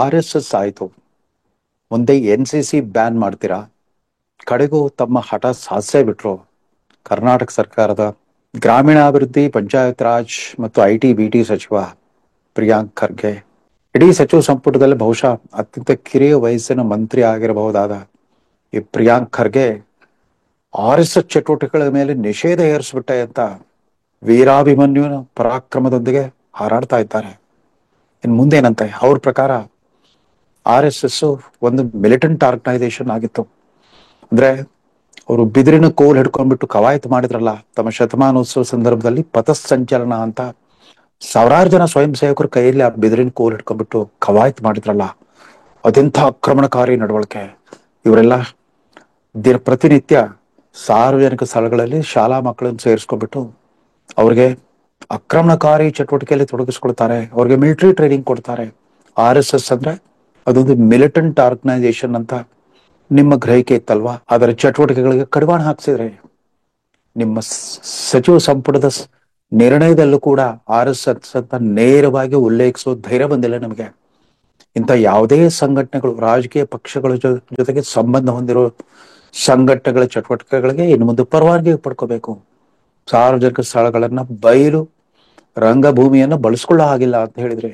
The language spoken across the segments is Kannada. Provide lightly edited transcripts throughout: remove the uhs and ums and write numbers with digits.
RSS ಆಯ್ತು, ಮುಂದೆ NCC ಬ್ಯಾನ್ ಮಾಡ್ತೀರಾ? ಕಡೆಗೂ ತಮ್ಮ ಹಠ ಸಾಧಿಸೇ ಬಿಟ್ರು. ಕರ್ನಾಟಕ ಸರ್ಕಾರದ ಗ್ರಾಮೀಣಾಭಿವೃದ್ಧಿ, ಪಂಚಾಯತ್ ರಾಜ್ ಮತ್ತು IT BT ಸಚಿವ ಪ್ರಿಯಾಂಕ್ ಖರ್ಗೆ ಇಡೀ ಸಚಿವ ಸಂಪುಟದಲ್ಲಿ ಬಹುಶಃ ಅತ್ಯಂತ ಕಿರಿಯ ವಯಸ್ಸಿನ ಮಂತ್ರಿ ಆಗಿರಬಹುದಾದ ಈ ಪ್ರಿಯಾಂಕ್ ಖರ್ಗೆ RSS ಚಟುವಟಿಕೆಗಳ ಮೇಲೆ ನಿಷೇಧ ಹೇರಿಸ್ಬಿಟ್ಟೆ ಅಂತ ವೀರಾಭಿಮನ್ಯುವಿನ ಪರಾಕ್ರಮದೊಂದಿಗೆ ಹಾರಾಡ್ತಾ ಇದ್ದಾರೆ. ಇನ್ನು ಮುಂದೇನಂತೆ? ಅವ್ರ ಪ್ರಕಾರ RSS ಒಂದು ಮಿಲಿಟೆಂಟ್ ಆರ್ಗನೈಸೇಷನ್ ಆಗಿತ್ತು. ಅಂದ್ರೆ ಅವರು ಬಿದಿರಿನ ಕೋಲ್ ಹಿಡ್ಕೊಂಡ್ಬಿಟ್ಟು ಕವಾಯತು ಮಾಡಿದ್ರಲ್ಲ ತಮ್ಮ ಶತಮಾನೋತ್ಸವ ಸಂದರ್ಭದಲ್ಲಿ, ಪಥಸಂಚಲನ ಅಂತ ಸಾವಿರಾರು ಜನ ಸ್ವಯಂ ಸೇವಕರ ಕೈಯಲ್ಲಿ ಆ ಬಿದಿರಿನ ಕೋಲ್ ಹಿಡ್ಕೊಂಡ್ಬಿಟ್ಟು ಕವಾಯತು ಮಾಡಿದ್ರಲ್ಲ, ಅದೆಂಥ ಆಕ್ರಮಣಕಾರಿ ನಡವಳಿಕೆ. ಇವರೆಲ್ಲ ಪ್ರತಿನಿತ್ಯ ಸಾರ್ವಜನಿಕ ಸ್ಥಳಗಳಲ್ಲಿ ಶಾಲಾ ಮಕ್ಕಳನ್ನು ಸೇರಿಸ್ಕೊಂಡ್ಬಿಟ್ಟು ಅವ್ರಿಗೆ ಆಕ್ರಮಣಕಾರಿ ಚಟುವಟಿಕೆಯಲ್ಲಿ ತೊಡಗಿಸ್ಕೊಳ್ತಾರೆ, ಅವ್ರಿಗೆ ಮಿಲಿಟರಿ ಟ್ರೈನಿಂಗ್ ಕೊಡ್ತಾರೆ. RSS ಅಂದ್ರೆ ಅದೊಂದು ಮಿಲಿಟೆಂಟ್ ಆರ್ಗನೈಸೇಷನ್ ಅಂತ ನಿಮ್ಮ ಗ್ರಹಿಕೆ ಇತ್ತಲ್ವಾ? ಅದರ ಚಟುವಟಿಕೆಗಳಿಗೆ ಕಡಿವಾಣ ಹಾಕ್ಸಿದ್ರೆ ನಿಮ್ಮ ಸಚಿವ ಸಂಪುಟದ ನಿರ್ಣಯದಲ್ಲೂ ಕೂಡ RSS ಅಂತ ನೇರವಾಗಿ ಉಲ್ಲೇಖಿಸೋ ಧೈರ್ಯ ಬಂದಿಲ್ಲ ನಿಮಗೆ. ಇಂಥ ಯಾವುದೇ ಸಂಘಟನೆಗಳು, ರಾಜಕೀಯ ಪಕ್ಷಗಳ ಜೊತೆಗೆ ಸಂಬಂಧ ಹೊಂದಿರೋ ಸಂಘಟನೆಗಳ ಚಟುವಟಿಕೆಗಳಿಗೆ ಇನ್ನು ಮುಂದೆ ಪರವಾನಗಿ ಪಡ್ಕೋಬೇಕು. ಸಾರ್ವಜನಿಕ ಸ್ಥಳಗಳನ್ನ, ಬಯಲು ರಂಗಭೂಮಿಯನ್ನ ಬಳಸ್ಕೊಳ್ಳೋ ಹಾಗಿಲ್ಲ ಅಂತ ಹೇಳಿದ್ರೆ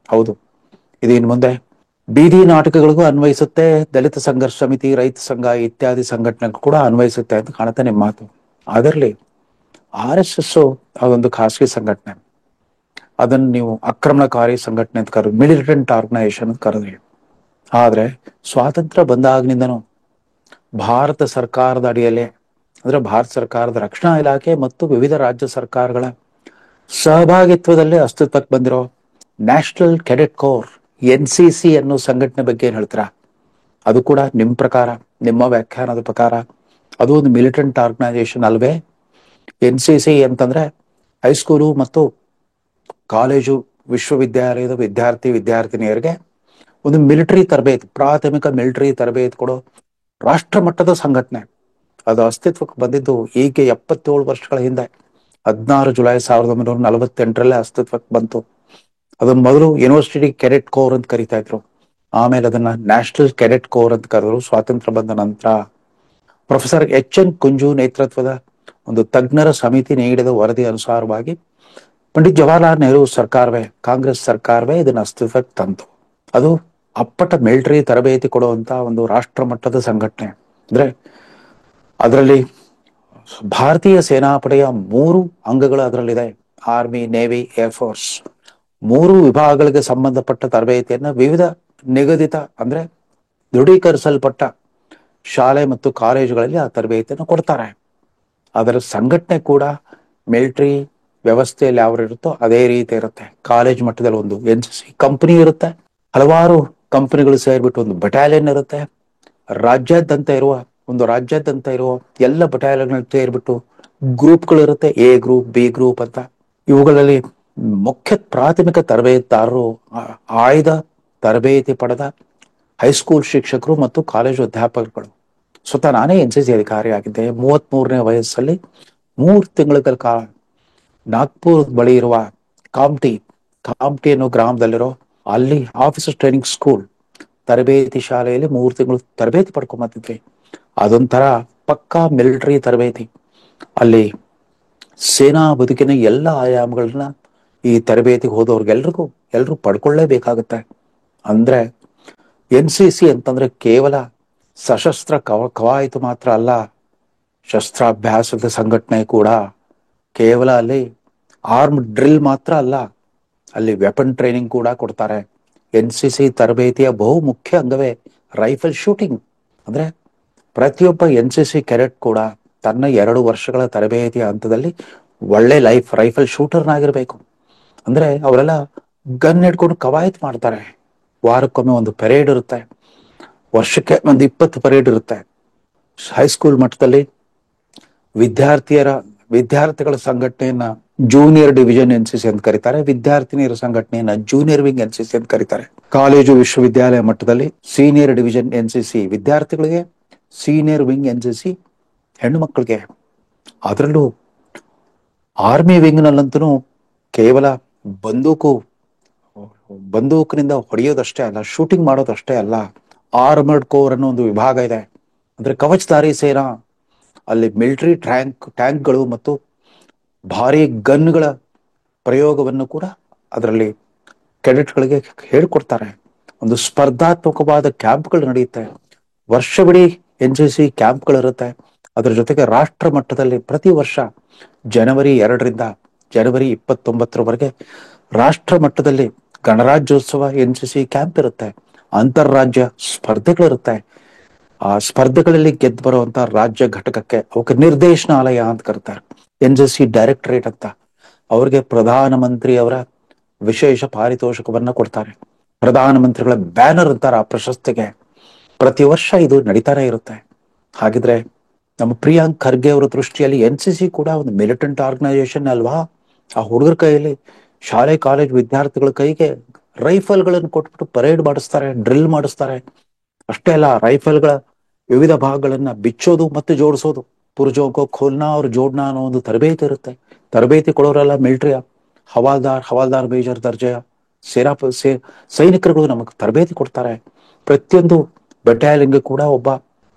ಹೌದು, ಇದು ಇನ್ನು ಮುಂದೆ ಬೀದಿ ನಾಟಕಗಳಿಗೂ ಅನ್ವಯಿಸುತ್ತೆ, ದಲಿತ ಸಂಘರ್ಷ ಸಮಿತಿ, ರೈತ ಸಂಘ ಇತ್ಯಾದಿ ಸಂಘಟನೆಗೂ ಕೂಡ ಅನ್ವಯಿಸುತ್ತೆ ಅಂತ ಕಾಣುತ್ತೆ ನಿಮ್ಮ ಮಾತು. ಅದರಲ್ಲಿ RSS ಅದೊಂದು ಖಾಸಗಿ ಸಂಘಟನೆ, ಅದನ್ನು ನೀವು ಆಕ್ರಮಣಕಾರಿ ಸಂಘಟನೆ ಅಂತ ಕರೆದು, ಮಿಲಿಟೆಂಟ್ ಆರ್ಗನೈಸೇಷನ್ ಅಂತ ಕರೆದ್ರಿ. ಆದ್ರೆ ಸ್ವಾತಂತ್ರ್ಯ ಬಂದಾಗಿನಿಂದನೂ ಭಾರತ ಸರ್ಕಾರದ ಅಡಿಯಲ್ಲಿ, ಅಂದ್ರೆ ಭಾರತ ಸರ್ಕಾರದ ರಕ್ಷಣಾ ಇಲಾಖೆ ಮತ್ತು ವಿವಿಧ ರಾಜ್ಯ ಸರ್ಕಾರಗಳ ಸಹಭಾಗಿತ್ವದಲ್ಲಿ ಅಸ್ತಿತ್ವಕ್ಕೆ ಬಂದಿರೋ ನ್ಯಾಷನಲ್ ಕೆಡೆಟ್ ಕೋರ್ NCC ಅನ್ನೋ ಸಂಘಟನೆ ಬಗ್ಗೆ ಏನ್ ಹೇಳ್ತೀರಾ? ಅದು ಕೂಡ ನಿಮ್ಮ ಪ್ರಕಾರ, ನಿಮ್ಮ ವ್ಯಾಖ್ಯಾನದ ಪ್ರಕಾರ ಅದು ಒಂದು ಮಿಲಿಟೆಂಟ್ ಆರ್ಗನೈಸೇಷನ್ ಅಲ್ವೇ? NCC ಅಂತಂದ್ರೆ ಹೈಸ್ಕೂಲು ಮತ್ತು ಕಾಲೇಜು ವಿಶ್ವವಿದ್ಯಾಲಯದ ವಿದ್ಯಾರ್ಥಿನಿಯರಿಗೆ ಒಂದು ಮಿಲಿಟರಿ ತರಬೇತಿ, ಪ್ರಾಥಮಿಕ ಮಿಲಿಟರಿ ತರಬೇತಿ ಕೊಡೋ ರಾಷ್ಟ್ರ ಮಟ್ಟದ ಸಂಘಟನೆ. ಅದು ಅಸ್ತಿತ್ವಕ್ಕೆ ಬಂದಿದ್ದು ಈಗ 77 ವರ್ಷಗಳ ಹಿಂದೆ, 16 ಜುಲೈ 1948 ಅಸ್ತಿತ್ವಕ್ಕೆ ಬಂತು. ಅದನ್ನ ಮೊದಲು ಯೂನಿವರ್ಸಿಟಿ ಕೆಡೆಟ್ ಕೋರ್ ಅಂತ ಕರಿತಾ ಇದ್ರು, ಆಮೇಲೆ ಅದನ್ನ ನ್ಯಾಷನಲ್ ಕೆಡೆಟ್ ಕೋರ್ ಅಂತ ಕರೆದ್ರು. ಸ್ವಾತಂತ್ರ್ಯ ಬಂದ ನಂತರ ಪ್ರೊಫೆಸರ್ HN ಕುಂಜು ನೇತೃತ್ವದ ಒಂದು ತಜ್ಞರ ಸಮಿತಿ ನೀಡಿದ ವರದಿ ಅನುಸಾರವಾಗಿ ಪಂಡಿತ್ ಜವಾಹರ್ಲಾಲ್ ನೆಹರು ಸರ್ಕಾರವೇ, ಕಾಂಗ್ರೆಸ್ ಸರ್ಕಾರವೇ ಇದನ್ನ ಅಸ್ತಿತ್ವಕ್ಕೆ ತಂತು. ಅದು ಅಪ್ಪಟ ಮಿಲಿಟರಿ ತರಬೇತಿ ಕೊಡುವಂತ ಒಂದು ರಾಷ್ಟ್ರ ಮಟ್ಟದ ಸಂಘಟನೆ. ಅಂದ್ರೆ ಅದರಲ್ಲಿ ಭಾರತೀಯ ಸೇನಾಪಡೆಯ 3 ಅಂಗಗಳು ಅದರಲ್ಲಿದೆ. ಆರ್ಮಿ, ನೇವಿ, ಏರ್ಫೋರ್ಸ್, 3 ವಿಭಾಗಗಳಿಗೆ ಸಂಬಂಧಪಟ್ಟ ತರಬೇತಿಯನ್ನ ವಿವಿಧ ನಿಗದಿತ, ಅಂದ್ರೆ ದೃಢೀಕರಿಸಲ್ಪಟ್ಟ ಶಾಲೆ ಮತ್ತು ಕಾಲೇಜುಗಳಲ್ಲಿ ಆ ತರಬೇತಿಯನ್ನು ಕೊಡ್ತಾರೆ. ಅದರ ಸಂಘಟನೆ ಕೂಡ ಮಿಲಿಟರಿ ವ್ಯವಸ್ಥೆಯಲ್ಲಿ ಯಾವ ಇರುತ್ತೋ ಅದೇ ರೀತಿ ಇರುತ್ತೆ. ಕಾಲೇಜ್ ಮಟ್ಟದಲ್ಲಿ ಒಂದು NCC ಕಂಪನಿ ಇರುತ್ತೆ, ಹಲವಾರು ಕಂಪನಿಗಳು ಸೇರ್ಬಿಟ್ಟು ಒಂದು ಬಟಾಲಿಯನ್ ಇರುತ್ತೆ. ರಾಜ್ಯಾದ್ಯಂತ ಇರುವ ಎಲ್ಲ ಬಟಾಲಿಯನ್ ಸೇರ್ಬಿಟ್ಟು ಗ್ರೂಪ್ಗಳು ಇರುತ್ತೆ, A ಗ್ರೂಪ್, B ಗ್ರೂಪ್ ಅಂತ. ಇವುಗಳಲ್ಲಿ ಮುಖ್ಯ ಪ್ರಾಥಮಿಕ ತರಬೇತಿದಾರರು ಆಯ್ದ ತರಬೇತಿ ಪಡೆದ ಹೈಸ್ಕೂಲ್ ಶಿಕ್ಷಕರು ಮತ್ತು ಕಾಲೇಜು ಅಧ್ಯಾಪಕರುಗಳು. ಸ್ವತಃ ನಾನೇ NCC ಅಧಿಕಾರಿ ಆಗಿದ್ದೆ. 33ನೇ ವಯಸ್ಸಲ್ಲಿ 3 ತಿಂಗಳ ಕಾಲ ನಾಗ್ಪುರ್ ಬಳಿ ಇರುವ ಕಾಮ್ಟಿ ಅನ್ನೋ ಗ್ರಾಮದಲ್ಲಿರೋ ಅಲ್ಲಿ ಆಫೀಸರ್ ಟ್ರೈನಿಂಗ್ ಸ್ಕೂಲ್ ತರಬೇತಿ ಶಾಲೆಯಲ್ಲಿ 3 ತಿಂಗಳು ತರಬೇತಿ ಪಡ್ಕೊಂಬಂದಿದ್ವಿ. ಅದೊಂಥರ ಪಕ್ಕಾ ಮಿಲಿಟರಿ ತರಬೇತಿ. ಅಲ್ಲಿ ಸೇನಾ ಬದುಕಿನ ಎಲ್ಲ ಆಯಾಮಗಳನ್ನ ಈ ತರಬೇತಿಗೆ ಹೋದವ್ರಿಗೆಲ್ರು ಪಡ್ಕೊಳ್ಳೇಬೇಕಾಗತ್ತೆ. ಅಂದ್ರೆ NCC ಅಂತಂದ್ರೆ ಕೇವಲ ಸಶಸ್ತ್ರ ಕವಾಯತು ಮಾತ್ರ ಅಲ್ಲ, ಶಸ್ತ್ರಾಭ್ಯಾಸದ ಸಂಘಟನೆ ಕೂಡ. ಕೇವಲ ಅಲ್ಲಿ ಆರ್ಮ್ ಡ್ರಿಲ್ ಮಾತ್ರ ಅಲ್ಲ, ಅಲ್ಲಿ ವೆಪನ್ ಟ್ರೈನಿಂಗ್ ಕೂಡ ಕೊಡ್ತಾರೆ. NCC ತರಬೇತಿಯ ಬಹು ಮುಖ್ಯ ಅಂಗವೇ ರೈಫಲ್ ಶೂಟಿಂಗ್. ಅಂದ್ರೆ ಪ್ರತಿಯೊಬ್ಬ NCC ಕೆಡೆಟ್ ಕೂಡ ತನ್ನ 2 ವರ್ಷಗಳ ತರಬೇತಿಯ ಹಂತದಲ್ಲಿ ಒಳ್ಳೆ ರೈಫಲ್ ಶೂಟರ್ನಾಗಿರ್ಬೇಕು. ಅಂದ್ರೆ ಅವರೆಲ್ಲ ಗನ್ ಹಿಡ್ಕೊಂಡು ಕವಾಯತ್ ಮಾಡ್ತಾರೆ. ವಾರಕ್ಕೊಮ್ಮೆ ಒಂದು ಪೆರೇಡ್ ಇರುತ್ತೆ, ವರ್ಷಕ್ಕೆ ಒಂದು 20 ಪರೇಡ್ ಇರುತ್ತೆ. ಹೈಸ್ಕೂಲ್ ಮಟ್ಟದಲ್ಲಿ ವಿದ್ಯಾರ್ಥಿಗಳ ಸಂಘಟನೆಯನ್ನ ಜೂನಿಯರ್ ಡಿವಿಷನ್ NCC ಅಂತ ಕರೀತಾರೆ, ವಿದ್ಯಾರ್ಥಿನಿಯರ ಸಂಘಟನೆಯನ್ನ ಜೂನಿಯರ್ ವಿಂಗ್ NCC ಅಂತ ಕರೀತಾರೆ. ಕಾಲೇಜು ವಿಶ್ವವಿದ್ಯಾಲಯ ಮಟ್ಟದಲ್ಲಿ ಸೀನಿಯರ್ ಡಿವಿಷನ್ NCC ವಿದ್ಯಾರ್ಥಿಗಳಿಗೆ, ಸೀನಿಯರ್ ವಿಂಗ್ NCC ಹೆಣ್ಣು ಮಕ್ಕಳಿಗೆ. ಅದರಲ್ಲೂ ಆರ್ಮಿ ವಿಂಗ್ ನಲ್ಲಂತೂ ಕೇವಲ ಬಂದೂಕು ಬಂದೂಕಿನಿಂದ ಹೊಡೆಯೋದಷ್ಟೇ ಅಲ್ಲ, ಶೂಟಿಂಗ್ ಮಾಡೋದಷ್ಟೇ ಅಲ್ಲ, ಆರ್ಮರ್ಡ್ ಕೋರ್ ಅನ್ನೋ ಒಂದು ವಿಭಾಗ ಇದೆ. ಅಂದ್ರೆ ಕವಚಧಾರಿ ಸೇನಾ, ಅಲ್ಲಿ ಮಿಲಿಟರಿ ಟ್ಯಾಂಕ್ಗಳು ಮತ್ತು ಭಾರಿ ಗನ್ಗಳ ಪ್ರಯೋಗವನ್ನು ಕೂಡ ಅದರಲ್ಲಿ ಕೆಡೆಟ್ಗಳಿಗೆ ಹೇಳ್ಕೊಡ್ತಾರೆ. ಒಂದು ಸ್ಪರ್ಧಾತ್ಮಕವಾದ ಕ್ಯಾಂಪ್ಗಳು ನಡೆಯುತ್ತೆ. ವರ್ಷವಿಡೀ NCC ಕ್ಯಾಂಪ್ಗಳಿರುತ್ತೆ. ಅದರ ಜೊತೆಗೆ ರಾಷ್ಟ್ರ ಮಟ್ಟದಲ್ಲಿ ಪ್ರತಿ ವರ್ಷ ಜನವರಿ 2ರಿಂದ ಜನವರಿ 29ರವರೆಗೆ ರಾಷ್ಟ್ರ ಮಟ್ಟದಲ್ಲಿ ಗಣರಾಜ್ಯೋತ್ಸವ NCC ಕ್ಯಾಂಪ್ ಇರುತ್ತೆ. ಅಂತಾರಾಜ್ಯ ಸ್ಪರ್ಧೆಗಳಿರುತ್ತೆ. ಆ ಸ್ಪರ್ಧೆಗಳಲ್ಲಿ ಗೆದ್ದು ಬರುವಂತ ರಾಜ್ಯ ಘಟಕಕ್ಕೆ ಅವಕ್ಕೆ ನಿರ್ದೇಶನಾಲಯ ಅಂತ ಕರೀತಾರೆ, NCC ಡೈರೆಕ್ಟರೇಟ್ ಅಂತ. ಅವ್ರಿಗೆ ಪ್ರಧಾನಮಂತ್ರಿ ಅವರ ವಿಶೇಷ ಪಾರಿತೋಷಕವನ್ನ ಕೊಡ್ತಾರೆ. ಪ್ರಧಾನಮಂತ್ರಿಗಳ ಬ್ಯಾನರ್ ಅಂತಾರೆ ಆ ಪ್ರಶಸ್ತಿಗೆ. ಪ್ರತಿ ವರ್ಷ ಇದು ನಡೀತಾನೆ ಇರುತ್ತೆ. ಹಾಗಿದ್ರೆ ನಮ್ಮ ಪ್ರಿಯಾಂಕ್ ಖರ್ಗೆ ಅವರ ದೃಷ್ಟಿಯಲ್ಲಿ NCC ಕೂಡ ಒಂದು ಮಿಲಿಟೆಂಟ್ ಆರ್ಗನೈಸೇಷನ್ ಅಲ್ವಾ? ಆ ಹುಡುಗರ ಕೈಯಲ್ಲಿ, ಶಾಲೆ ಕಾಲೇಜ್ ವಿದ್ಯಾರ್ಥಿಗಳ ಕೈಗೆ ರೈಫಲ್ಗಳನ್ನು ಕೊಟ್ಬಿಟ್ಟು ಪರೇಡ್ ಮಾಡಿಸ್ತಾರೆ, ಡ್ರಿಲ್ ಮಾಡಿಸ್ತಾರೆ. ಅಷ್ಟೇ ಅಲ್ಲ, ರೈಫಲ್ಗಳ ವಿವಿಧ ಭಾಗಗಳನ್ನ ಬಿಚ್ಚೋದು ಮತ್ತು ಜೋಡಿಸೋದು, ಪುರ್ಜೋಕೋ ಖೋಲ್ನಾ ಅವ್ರ ಜೋಡ್ನಾ ಅನ್ನೋ ಒಂದು ತರಬೇತಿ ಇರುತ್ತೆ. ತರಬೇತಿ ಕೊಡೋರೆಲ್ಲ ಮಿಲಿಟರಿಯ ಹವಾಲ್ದಾರ್ ಮೇಜರ್ ದರ್ಜೆಯ ಸೈನಿಕರುಗಳು ನಮಗೆ ತರಬೇತಿ ಕೊಡ್ತಾರೆ. ಪ್ರತಿಯೊಂದು ಬೆಟಾಲಿಯನ್ಗೆ ಕೂಡ ಒಬ್ಬ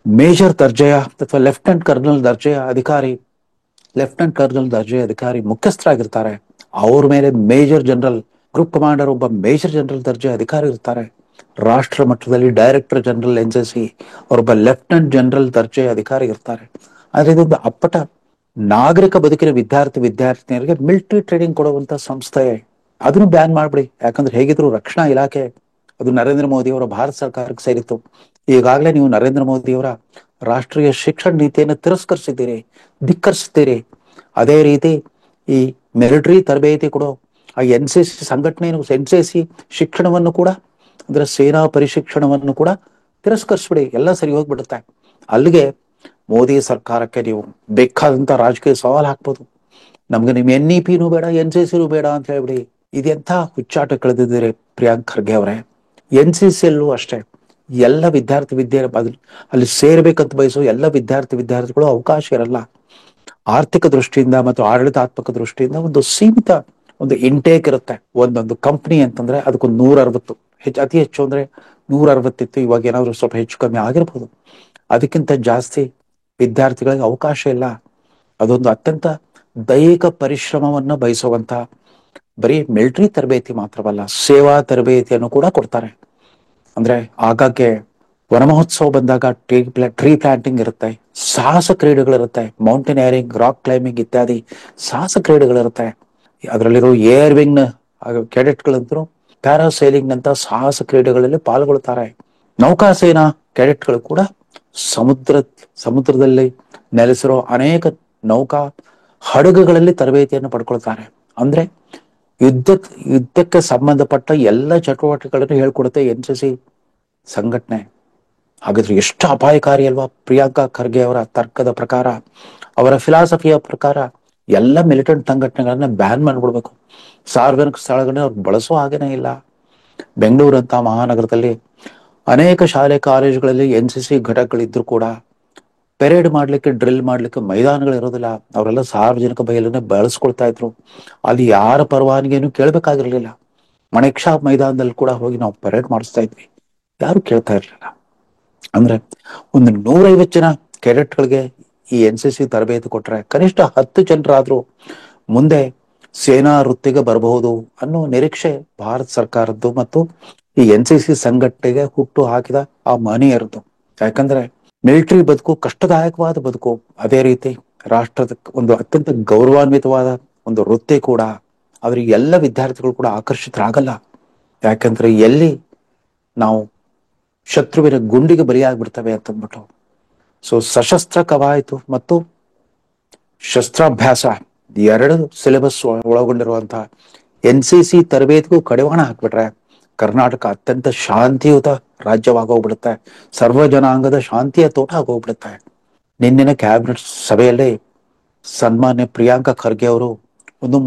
ಮೇಜರ್ ದರ್ಜೆಯ ಅಥವಾ ಲೆಫ್ಟಿನೆಂಟ್ ಕರ್ನಲ್ ದರ್ಜೆಯ ಅಧಿಕಾರಿ ಮುಖ್ಯಸ್ಥರಾಗಿರ್ತಾರೆ. ಅವ್ರ ಮೇಲೆ ಮೇಜರ್ ಜನರಲ್, ಗ್ರೂಪ್ ಕಮಾಂಡರ್ ಒಬ್ಬ ಮೇಜರ್ ಜನರಲ್ ದರ್ಜೆಯ ಅಧಿಕಾರಿ ಇರ್ತಾರೆ. ರಾಷ್ಟ್ರ ಮಟ್ಟದಲ್ಲಿ ಡೈರೆಕ್ಟರ್ ಜನರಲ್ NCC ಅವರೊಬ್ಬ ಲೆಫ್ಟಿನೆಂಟ್ ಜನರಲ್ ದರ್ಜೆಯ ಅಧಿಕಾರಿ ಇರ್ತಾರೆ. ಆದ್ರೆ ಇದೊಂದು ಅಪ್ಪಟ ನಾಗರಿಕ ಬದುಕಿನ ವಿದ್ಯಾರ್ಥಿನಿಯರಿಗೆ ಮಿಲಿಟರಿ ಟ್ರೈನಿಂಗ್ ಕೊಡುವಂತ ಸಂಸ್ಥೆ. ಅದನ್ನು ಬ್ಯಾನ್ ಮಾಡ್ಬಿಡಿ. ಯಾಕಂದ್ರೆ ಹೇಗಿದ್ರು ರಕ್ಷಣಾ ಇಲಾಖೆ ಅದು ನರೇಂದ್ರ ಮೋದಿ ಅವರ ಭಾರತ ಸರ್ಕಾರಕ್ಕೆ ಸೇರಿತ್ತು. ಈಗಾಗಲೇ ನೀವು ನರೇಂದ್ರ ಮೋದಿ ಅವರ ರಾಷ್ಟ್ರೀಯ ಶಿಕ್ಷಣ ನೀತಿಯನ್ನು ಧಿಕ್ಕರಿಸುತ್ತೀರಿ. ಅದೇ ರೀತಿ ಈ ಮಿಲಿಟರಿ ತರಬೇತಿ ಕೊಡೋ ಆ NCC ಸಂಘಟನೆಯನ್ನು, NCC ಶಿಕ್ಷಣವನ್ನು ಕೂಡ, ಅಂದ್ರೆ ಸೇನಾ ಪರಿಶಿಕ್ಷಣವನ್ನು ಕೂಡ ತಿರಸ್ಕರಿಸ್ಬಿಡಿ. ಎಲ್ಲ ಸರಿ ಹೋಗ್ಬಿಡುತ್ತೆ. ಅಲ್ಲಿಗೆ ಮೋದಿ ಸರ್ಕಾರಕ್ಕೆ ನೀವು ಬೇಕಾದಂತ ರಾಜಕೀಯ ಸವಾಲ್ ಹಾಕ್ಬೋದು. ನಮ್ಗೆ ನಿಮ್ NEPನೂ ಬೇಡ, NCCನೂ ಬೇಡ ಅಂತ ಹೇಳ್ಬಿಡಿ. ಇದೆಂಥ ಹುಚ್ಚಾಟ ಕಳೆದಿದ್ದೀರಿ ಪ್ರಿಯಾಂಕ್ ಖರ್ಗೆ ಅವರೇ. NCCಯಲ್ಲೂ ಅಷ್ಟೇ ಎಲ್ಲ ಅಲ್ಲಿ ಸೇರ್ಬೇಕಂತ ಬಯಸೋ ಎಲ್ಲ ವಿದ್ಯಾರ್ಥಿಗಳು ಅವಕಾಶ ಇರಲ್ಲ. ಆರ್ಥಿಕ ದೃಷ್ಟಿಯಿಂದ ಮತ್ತು ಆಡಳಿತಾತ್ಮಕ ದೃಷ್ಟಿಯಿಂದ ಒಂದು ಸೀಮಿತ ಒಂದು ಇಂಟೇಕ್ ಇರುತ್ತೆ. ಒಂದೊಂದು ಕಂಪ್ನಿ ಅಂತಂದ್ರೆ ಅದಕ್ಕೊಂದು 160, ಅತಿ ಹೆಚ್ಚು ಅಂದ್ರೆ 160 ಇವಾಗ ಏನಾದ್ರು ಸ್ವಲ್ಪ ಹೆಚ್ಚು ಕಮ್ಮಿ ಆಗಿರ್ಬೋದು. ಅದಕ್ಕಿಂತ ಜಾಸ್ತಿ ವಿದ್ಯಾರ್ಥಿಗಳಿಗೆ ಅವಕಾಶ ಇಲ್ಲ. ಅದೊಂದು ಅತ್ಯಂತ ದೈಹಿಕ ಪರಿಶ್ರಮವನ್ನ ಬಯಸುವಂತ ಬರೀ ಮಿಲಿಟರಿ ತರಬೇತಿ ಮಾತ್ರವಲ್ಲ, ಸೇವಾ ತರಬೇತಿಯನ್ನು ಕೂಡ ಕೊಡ್ತಾರೆ. ಅಂದ್ರೆ ಆಗಾಗ್ಗೆ ವನ ಮಹೋತ್ಸವ ಬಂದಾಗ ಟ್ರೀ ಪ್ಲಾಂಟಿಂಗ್ ಇರುತ್ತೆ, ಸಾಹಸ ಕ್ರೀಡೆಗಳಿರುತ್ತೆ, ಮೌಂಟೇನಿಯರಿಂಗ್, ರಾಕ್ ಕ್ಲೈಂಬಿಂಗ್ ಇತ್ಯಾದಿ ಸಾಹಸ ಕ್ರೀಡೆಗಳಿರುತ್ತೆ. ಅದರಲ್ಲಿರೋ ಏರ್ ವಿಂಗ್ ಕೆಡೆಟ್ಗಳಂತೂ ಪ್ಯಾರಾಸೈಲಿಂಗ್ ನಂತ ಸಾಹಸ ಕ್ರೀಡೆಗಳಲ್ಲಿ ಪಾಲ್ಗೊಳ್ತಾರೆ. ನೌಕಾಸೇನಾ ಕೆಡೆಟ್ಗಳು ಕೂಡ ಸಮುದ್ರದಲ್ಲಿ ನೆಲೆಸಿರೋ ಅನೇಕ ನೌಕಾ ಹಡಗುಗಳಲ್ಲಿ ತರಬೇತಿಯನ್ನು ಪಡ್ಕೊಳ್ತಾರೆ. ಅಂದ್ರೆ ಯುದ್ಧಕ್ಕೆ ಸಂಬಂಧಪಟ್ಟ ಎಲ್ಲ ಚಟುವಟಿಕೆಗಳನ್ನು ಹೇಳ್ಕೊಡುತ್ತೆ NCC ಸಂಘಟನೆ. ಹಾಗಾದ್ರೆ ಎಷ್ಟು ಅಪಾಯಕಾರಿ ಅಲ್ವಾ? ಪ್ರಿಯಾಂಕಾ ಖರ್ಗೆ ಅವರ ತರ್ಕದ ಪ್ರಕಾರ, ಅವರ ಫಿಲಾಸಫಿಯ ಪ್ರಕಾರ ಎಲ್ಲ ಮಿಲಿಟೆಂಟ್ ಸಂಘಟನೆಗಳನ್ನ ಬ್ಯಾನ್ ಮಾಡ್ಬಿಡ್ಬೇಕು. ಸಾರ್ವಜನಿಕ ಸ್ಥಳಗಳನ್ನ ಅವ್ರು ಬಳಸೋ ಹಾಗೇನೇ ಇಲ್ಲ. ಬೆಂಗಳೂರಂತ ಮಹಾನಗರದಲ್ಲಿ ಅನೇಕ ಶಾಲೆ ಕಾಲೇಜುಗಳಲ್ಲಿ NCC ಘಟಕಗಳಿದ್ರು ಕೂಡ ಪೆರೇಡ್ ಮಾಡ್ಲಿಕ್ಕೆ, ಡ್ರಿಲ್ ಮಾಡ್ಲಿಕ್ಕೆ ಮೈದಾನಗಳು ಇರೋದಿಲ್ಲ. ಅವರೆಲ್ಲ ಸಾರ್ವಜನಿಕ ಬಯಲನ್ನೇ ಬಳಸ್ಕೊಳ್ತಾ ಇದ್ರು. ಅಲ್ಲಿ ಯಾರ ಪರವಾನಗಿಯನ್ನು ಕೇಳ್ಬೇಕಾಗಿರ್ಲಿಲ್ಲ. ಮಣೆಕ್ಷಾ ಮೈದಾನದಲ್ಲಿ ಕೂಡ ಹೋಗಿ ನಾವು ಪೆರೇಡ್ ಮಾಡಿಸ್ತಾ ಇದ್ವಿ, ಯಾರು ಕೇಳ್ತಾ ಇರ್ಲಿಲ್ಲ. ಅಂದ್ರೆ ಒಂದು 150 ಜನ ಕೆಡೆಟ್ಗಳಿಗೆ ಈ NCC ತರಬೇತಿ ಕೊಟ್ರೆ ಕನಿಷ್ಠ 10 ಜನರಾದ್ರೂ ಮುಂದೆ ಸೇನಾ ವೃತ್ತಿಗೆ ಬರಬಹುದು ಅನ್ನೋ ನಿರೀಕ್ಷೆ ಭಾರತ ಸರ್ಕಾರದ್ದು ಮತ್ತು ಈ NCC ಸಂಘಟನೆಗೆ ಹುಟ್ಟು ಹಾಕಿದ ಆ ಮಹನೀಯರದ್ದು. ಯಾಕಂದ್ರೆ ಮಿಲಿಟರಿ ಬದುಕು ಕಷ್ಟದಾಯಕವಾದ ಬದುಕು. ಅದೇ ರೀತಿ ರಾಷ್ಟ್ರದ ಒಂದು ಅತ್ಯಂತ ಗೌರವಾನ್ವಿತವಾದ ಒಂದು ವೃತ್ತಿ ಕೂಡ. ಆದ್ರೆ ಎಲ್ಲ ವಿದ್ಯಾರ್ಥಿಗಳು ಕೂಡ ಆಕರ್ಷಿತರಾಗಲ್ಲ. ಯಾಕಂದ್ರೆ ಎಲ್ಲಿ ನಾವು ಶತ್ರುವಿನ ಗುಂಡಿಗೆ ಬಲಿಯಾಗ್ಬಿಡ್ತವೆ ಅಂತಂದ್ಬಿಟ್ಟು. ಸೊ ಸಶಸ್ತ್ರ ಕವಾಯತು ಮತ್ತು ಶಸ್ತ್ರಾಭ್ಯಾಸ ಎರಡು ಸಿಲೆಬಸ್ ಒಳಗೊಂಡಿರುವಂತಹ NCC ತರಬೇತಿಗೂ ಕಡಿವಾಣ ಹಾಕ್ಬಿಟ್ರೆ ಕರ್ನಾಟಕ ಅತ್ಯಂತ ಶಾಂತಿಯುತ ರಾಜ್ಯವಾಗೋಗ್ಬಿಡುತ್ತೆ. ಸರ್ವ ಜನಾಂಗದ ಶಾಂತಿಯ ತೋಟ ಆಗೋಗ್ಬಿಡುತ್ತೆ. ನಿನ್ನಿನ ಕ್ಯಾಬಿನೆಟ್ ಸಭೆಯಲ್ಲಿ ಸನ್ಮಾನ್ಯ ಪ್ರಿಯಾಂಕಾ ಖರ್ಗೆ ಅವರು ಒಂದು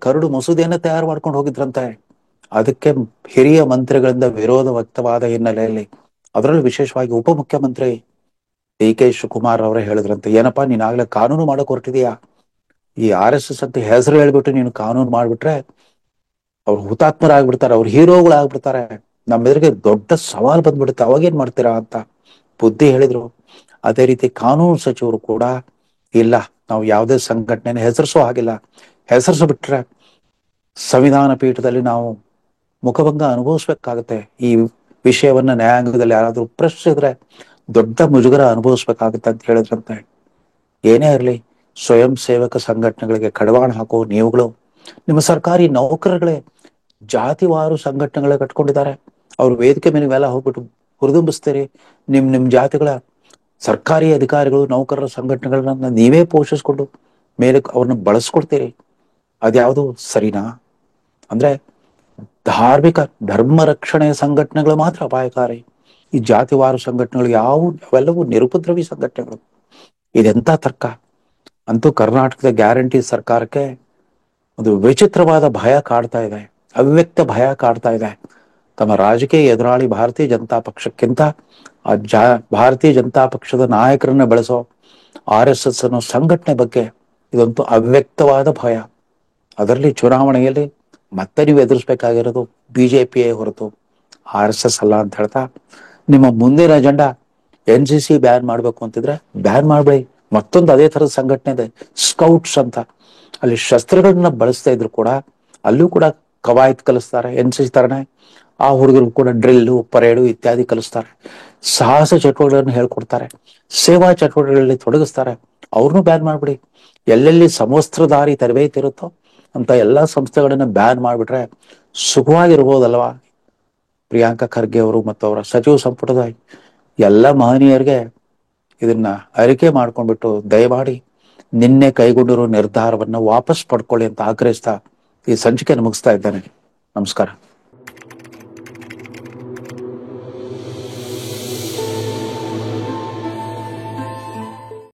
ಕರಡು ಮಸೂದೆಯನ್ನ ತಯಾರು ಮಾಡ್ಕೊಂಡು ಹೋಗಿದ್ರಂತೆ. ಅದಕ್ಕೆ ಹಿರಿಯ ಮಂತ್ರಿಗಳಿಂದ ವಿರೋಧ ವ್ಯಕ್ತವಾದ ಹಿನ್ನೆಲೆಯಲ್ಲಿ, ಅದರಲ್ಲೂ ವಿಶೇಷವಾಗಿ ಉಪಮುಖ್ಯಮಂತ್ರಿ DK ಶಿವಕುಮಾರ್ ಅವರೇ ಹೇಳಿದ್ರಂತೆ, ಏನಪ್ಪಾ ನೀನಾಗ್ಲೇ ಕಾನೂನು ಮಾಡಕ್ ಹೊರಟಿದೀಯಾ? ಈ RSS ಅಂತ ಹೆಸರು ಹೇಳ್ಬಿಟ್ಟು ನೀನು ಕಾನೂನು ಮಾಡ್ಬಿಟ್ರೆ ಅವ್ರು ಹುತಾತ್ಮರಾಗ್ಬಿಡ್ತಾರೆ, ಅವ್ರು ಹೀರೋಗಳಾಗ್ಬಿಡ್ತಾರೆ. ನಮ್ಮ ಎದುರಿಗೆ ದೊಡ್ಡ ಸವಾಲು ಬಂದ್ಬಿಡುತ್ತೆ, ಅವಾಗೇನ್ ಮಾಡ್ತೀರಾ ಅಂತ ಬುದ್ಧಿ ಹೇಳಿದ್ರು. ಅದೇ ರೀತಿ ಕಾನೂನು ಸಚಿವರು ಕೂಡ ಇಲ್ಲ, ನಾವು ಯಾವುದೇ ಸಂಘಟನೆ ಹೆಸರಿಸೋ ಹಾಗಿಲ್ಲ, ಹೆಸರಿಸ ಬಿಟ್ರೆ ಸಂವಿಧಾನ ಪೀಠದಲ್ಲಿ ನಾವು ಮುಖಭಂಗ ಅನುಭವಿಸ್ಬೇಕಾಗತ್ತೆ. ಈ ವಿಷಯವನ್ನ ನ್ಯಾಯಾಂಗದಲ್ಲಿ ಯಾರಾದ್ರೂ ಪ್ರಶ್ನಿಸಿದ್ರೆ ದೊಡ್ಡ ಮುಜುಗರ ಅನುಭವಿಸ್ಬೇಕಾಗತ್ತೆ ಅಂತ ಹೇಳಿದ್ರಂತೆ. ಏನೇ ಇರಲಿ, ಸ್ವಯಂ ಸೇವಕ ಸಂಘಟನೆಗಳಿಗೆ ಕಡಿವಾಣ ಹಾಕೋ ನೀವುಗಳು, ನಿಮ್ಮ ಸರ್ಕಾರಿ ನೌಕರಗಳೇ ಜಾತಿವಾರು ಸಂಘಟನೆಗಳ ಕಟ್ಕೊಂಡಿದ್ದಾರೆ. ಅವ್ರ ವೇದಿಕೆ ಮೇಲೆ ಇವೆಲ್ಲ ಹೋಗ್ಬಿಟ್ಟು ಹುರಿದುಂಬಿಸ್ತೀರಿ. ನಿಮ್ ಜಾತಿಗಳ ಸರ್ಕಾರಿ ಅಧಿಕಾರಿಗಳು ನೌಕರರ ಸಂಘಟನೆಗಳನ್ನ ನೀವೇ ಪೋಷಿಸ್ಕೊಂಡು ಮೇಲೆ ಅವ್ರನ್ನ ಬಳಸ್ಕೊಡ್ತೀರಿ. ಅದ್ಯಾವುದು ಸರಿನಾ? ಅಂದ್ರೆ ಧಾರ್ಮಿಕ ಧರ್ಮ ರಕ್ಷಣೆಯ ಸಂಘಟನೆಗಳು ಮಾತ್ರ ಅಪಾಯಕಾರಿ. ಈ ಜಾತಿವಾರು ಸಂಘಟನೆಗಳು ಅವೆಲ್ಲವೂ ನಿರುಪದ್ರವಿ ಸಂಘಟನೆಗಳು. ಇದೆಂತ ತರ್ಕ? ಅಂತೂ ಕರ್ನಾಟಕದ ಗ್ಯಾರಂಟಿ ಸರ್ಕಾರಕ್ಕೆ ಒಂದು ವಿಚಿತ್ರವಾದ ಭಯ ಕಾಡ್ತಾ ಇದೆ, ಅವ್ಯಕ್ತ ಭಯ ಕಾಡ್ತಾ ಇದೆ. ತಮ್ಮ ರಾಜಕೀಯ ಎದುರಾಳಿ ಭಾರತೀಯ ಜನತಾ ಪಕ್ಷಕ್ಕಿಂತ ಭಾರತೀಯ ಜನತಾ ಪಕ್ಷದ ನಾಯಕರನ್ನ ಬೆಳೆಸೋ RSS ಅನ್ನೋ ಸಂಘಟನೆ ಬಗ್ಗೆ ಇದೊಂದು ಅವ್ಯಕ್ತವಾದ ಭಯ. ಅದರಲ್ಲಿ ಚುನಾವಣೆಯಲ್ಲಿ ಮತ್ತೆ ನೀವು ಎದುರಿಸ್ಬೇಕಾಗಿರೋದು BJPಯೇ ಹೊರತು RSS ಅಲ್ಲ ಅಂತ ಹೇಳ್ತಾ, ನಿಮ್ಮ ಮುಂದಿನ ಅಜೆಂಡಾ NCC ಬ್ಯಾನ್ ಮಾಡ್ಬೇಕು ಅಂತಿದ್ರೆ ಬ್ಯಾನ್ ಮಾಡ್ಬೇಡಿ. ಮತ್ತೊಂದು ಅದೇ ತರದ ಸಂಘಟನೆ ಇದೆ, ಸ್ಕೌಟ್ಸ್ ಅಂತ. ಅಲ್ಲಿ ಶಸ್ತ್ರಗಳನ್ನ ಬಳಸ್ತಾ ಇದ್ರು ಕೂಡ ಅಲ್ಲೂ ಕೂಡ ಕವಾಯತ್ ಕಲಿಸ್ತಾರೆ, NCC ತರನೇ. ಆ ಹುಡುಗರು ಕೂಡ ಡ್ರಿಲ್ಲು, ಪರೇಡು ಇತ್ಯಾದಿ ಕಲಿಸ್ತಾರೆ, ಸಾಹಸ ಚಟುವಟಿಕೆಗಳನ್ನು ಹೇಳ್ಕೊಡ್ತಾರೆ, ಸೇವಾ ಚಟುವಟಿಕೆಗಳಲ್ಲಿ ತೊಡಗಿಸ್ತಾರೆ. ಅವ್ರನ್ನೂ ಬ್ಯಾನ್ ಮಾಡ್ಬಿಡಿ. ಎಲ್ಲೆಲ್ಲಿ ಸಮವಸ್ತ್ರಧಾರಿ ತರಬೇತಿ ಇರುತ್ತೋ ಅಂತ ಎಲ್ಲಾ ಸಂಸ್ಥೆಗಳನ್ನ ಬ್ಯಾನ್ ಮಾಡ್ಬಿಟ್ರೆ ಸುಖವಾಗಿರ್ಬೋದಲ್ವಾ? ಪ್ರಿಯಾಂಕಾ ಖರ್ಗೆ ಅವರು ಮತ್ತು ಅವರ ಸಚಿವ ಸಂಪುಟದ ಎಲ್ಲ ಮಹನೀಯರಿಗೆ ಇದನ್ನ ಅರಿಕೆ ಮಾಡ್ಕೊಂಡ್ಬಿಟ್ಟು ದಯಮಾಡಿ ನಿನ್ನೆ ಕೈಗೊಂಡಿರೋ ನಿರ್ಧಾರವನ್ನ ವಾಪಸ್ ಪಡ್ಕೊಳ್ಳಿ ಅಂತ ಆಗ್ರಹಿಸ್ತಾ ಈ ಸಂಚಿಕೆಯನ್ನು ಮುಗಿಸ್ತಾ ಇದ್ದೇನೆ. ನಮಸ್ಕಾರ.